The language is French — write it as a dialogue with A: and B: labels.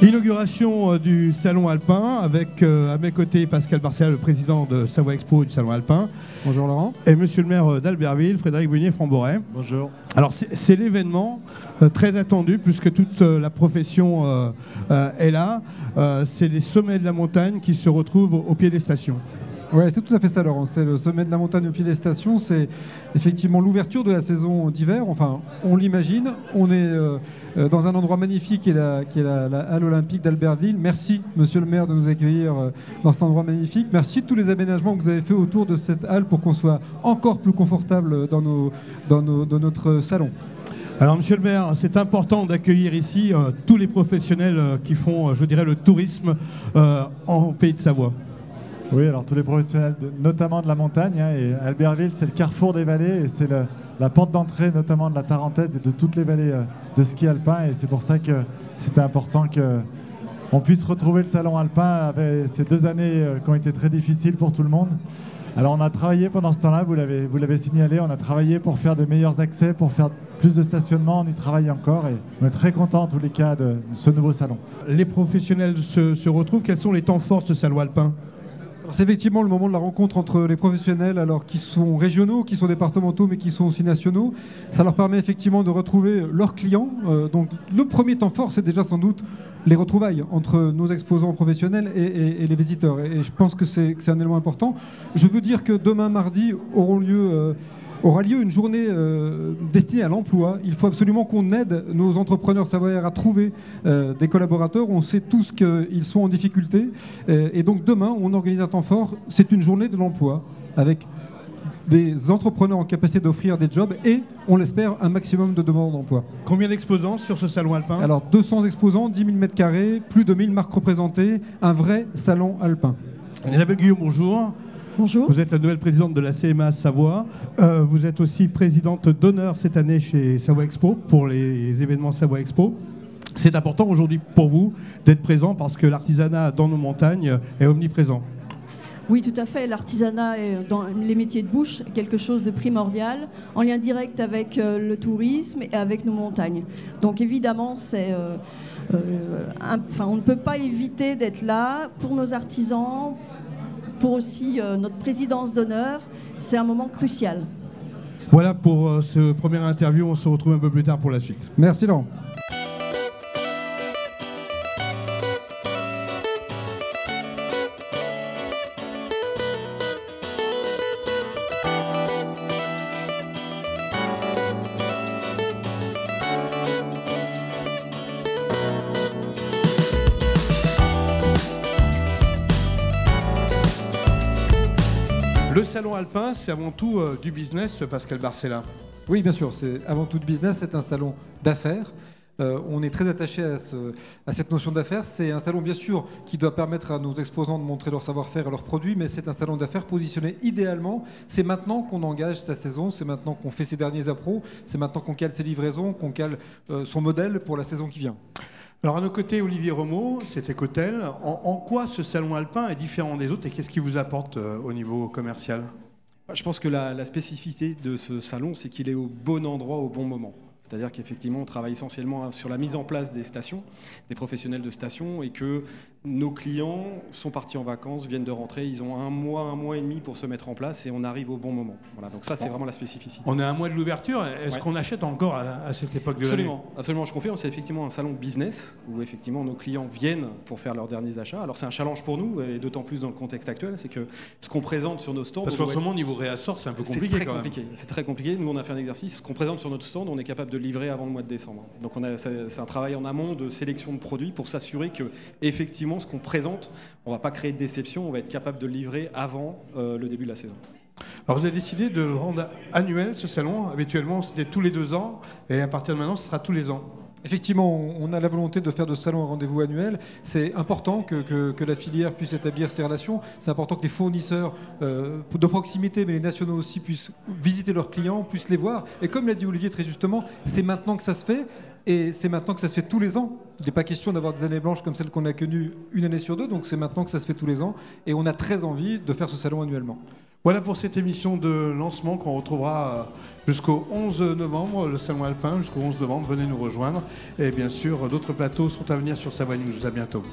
A: Inauguration du Salon Alpin avec à mes côtés Pascal Barcella, le président de Savoie Expo du Salon Alpin.
B: Bonjour Laurent.
A: Et monsieur le maire d'Albertville, Frédéric Brunier-Framboret.
C: Bonjour.
A: Alors c'est l'événement très attendu puisque toute la profession est là. C'est les sommets de la montagne qui se retrouvent au pied des stations.
B: Oui, c'est tout à fait ça, Laurent. C'est le sommet de la montagne au pied des stations. C'est effectivement l'ouverture de la saison d'hiver. Enfin, on l'imagine. On est dans un endroit magnifique qui est la halle olympique d'Albertville. Merci, monsieur le maire, de nous accueillir dans cet endroit magnifique. Merci de tous les aménagements que vous avez fait autour de cette halle pour qu'on soit encore plus confortable dans notre salon.
A: Alors, monsieur le maire, c'est important d'accueillir ici tous les professionnels qui font, je dirais, le tourisme en Pays de Savoie.
C: Oui, alors tous les professionnels, notamment de la montagne, et Albertville, c'est le carrefour des vallées et c'est la porte d'entrée notamment de la Tarentaise et de toutes les vallées de ski alpin. Et c'est pour ça que c'était important qu'on puisse retrouver le salon alpin avec ces 2 années qui ont été très difficiles pour tout le monde. Alors on a travaillé pendant ce temps-là, vous l'avez signalé, on a travaillé pour faire de meilleurs accès, pour faire plus de stationnement, on y travaille encore et on est très content en tous les cas de ce nouveau salon. Les professionnels se retrouvent, quels sont les temps forts de ce salon alpin ?
B: C'est effectivement le moment de la rencontre entre les professionnels, alors qui sont régionaux, qui sont départementaux, mais qui sont aussi nationaux. Ça leur permet effectivement de retrouver leurs clients. Donc le premier temps fort, c'est déjà sans doute les retrouvailles entre nos exposants professionnels et les visiteurs. Et je pense que c'est un élément important. Je veux dire que demain, mardi, aura lieu une journée destinée à l'emploi. Il faut absolument qu'on aide nos entrepreneurs savoyards à trouver des collaborateurs. On sait tous qu'ils sont en difficulté. Et donc demain, on organise un temps fort. C'est une journée de l'emploi avec des entrepreneurs en capacité d'offrir des jobs et, on l'espère, un maximum de demandes d'emploi.
A: Combien d'exposants sur ce salon alpin ?
B: Alors 200 exposants, 10 000 m², plus de 1000 marques représentées, un vrai salon alpin.
A: Isabelle Guillaume, bonjour.
D: Bonjour.
A: Vous êtes la nouvelle présidente de la CMA Savoie. Vous êtes aussi présidente d'honneur cette année chez Savoie Expo pour les événements Savoie Expo. C'est important aujourd'hui pour vous d'être présent parce que l'artisanat dans nos montagnes est omniprésent.
D: Oui, tout à fait. L'artisanat dans les métiers de bouche est quelque chose de primordial, en lien direct avec le tourisme et avec nos montagnes. Donc évidemment, on ne peut pas éviter d'être là pour nos artisans, pour aussi notre présidence d'honneur. C'est un moment crucial.
A: Voilà pour ce premier interview. On se retrouve un peu plus tard pour la suite.
B: Merci Laurent.
A: Le salon alpin, c'est avant tout du business, Pascal Barcella.
B: Oui, bien sûr, c'est avant tout du business, c'est un salon d'affaires. On est très attaché à cette notion d'affaires. C'est un salon, bien sûr, qui doit permettre à nos exposants de montrer leur savoir-faire et leurs produits, mais c'est un salon d'affaires positionné idéalement. C'est maintenant qu'on engage sa saison, c'est maintenant qu'on fait ses derniers appros, c'est maintenant qu'on cale ses livraisons, qu'on cale son modèle pour la saison qui vient.
A: Alors à nos côtés, Olivier Romeau, c'est Ecotel. En quoi ce salon alpin est différent des autres et qu'est-ce qu'il vous apporte au niveau commercial ?
E: Je pense que la spécificité de ce salon, c'est qu'il est au bon endroit, au bon moment. C'est-à-dire qu'effectivement, on travaille essentiellement sur la mise en place des stations, des professionnels de stations, et que nos clients sont partis en vacances, viennent de rentrer, ils ont un mois et demi pour se mettre en place, et on arrive au bon moment. Voilà, donc ça, c'est vraiment la spécificité.
A: On est à un mois de l'ouverture. Est-ce qu'on achète encore à cette époque de l'année ?
E: Absolument, je confirme. C'est effectivement un salon business où effectivement nos clients viennent pour faire leurs derniers achats. Alors c'est un challenge pour nous, et d'autant plus dans le contexte actuel, c'est que ce qu'on présente sur nos stands...
A: Parce qu'en ce moment, niveau réassort, c'est un peu compliqué quand même.
E: C'est très compliqué. Nous, on a fait un exercice. Ce qu'on présente sur notre stand, on est capable de livrer avant le mois de décembre. Donc c'est un travail en amont de sélection de produits pour s'assurer que effectivement ce qu'on présente, on ne va pas créer de déception, on va être capable de livrer avant le début de la saison.
A: Alors vous avez décidé de le rendre annuel ce salon. Habituellement c'était tous les 2 ans et à partir de maintenant ce sera tous les ans.
B: Effectivement, on a la volonté de faire de ce salon un rendez-vous annuel. C'est important que la filière puisse établir ses relations. C'est important que les fournisseurs de proximité, mais les nationaux aussi, puissent visiter leurs clients, puissent les voir. Et comme l'a dit Olivier très justement, c'est maintenant que ça se fait. Et c'est maintenant que ça se fait tous les ans. Il n'est pas question d'avoir des années blanches comme celles qu'on a connues une année sur 2. Donc c'est maintenant que ça se fait tous les ans. Et on a très envie de faire ce salon annuellement.
A: Voilà pour cette émission de lancement qu'on retrouvera jusqu'au 11 novembre, le Salon Alpin, jusqu'au 11 novembre, venez nous rejoindre. Et bien sûr, d'autres plateaux sont à venir sur Savoie News. À bientôt.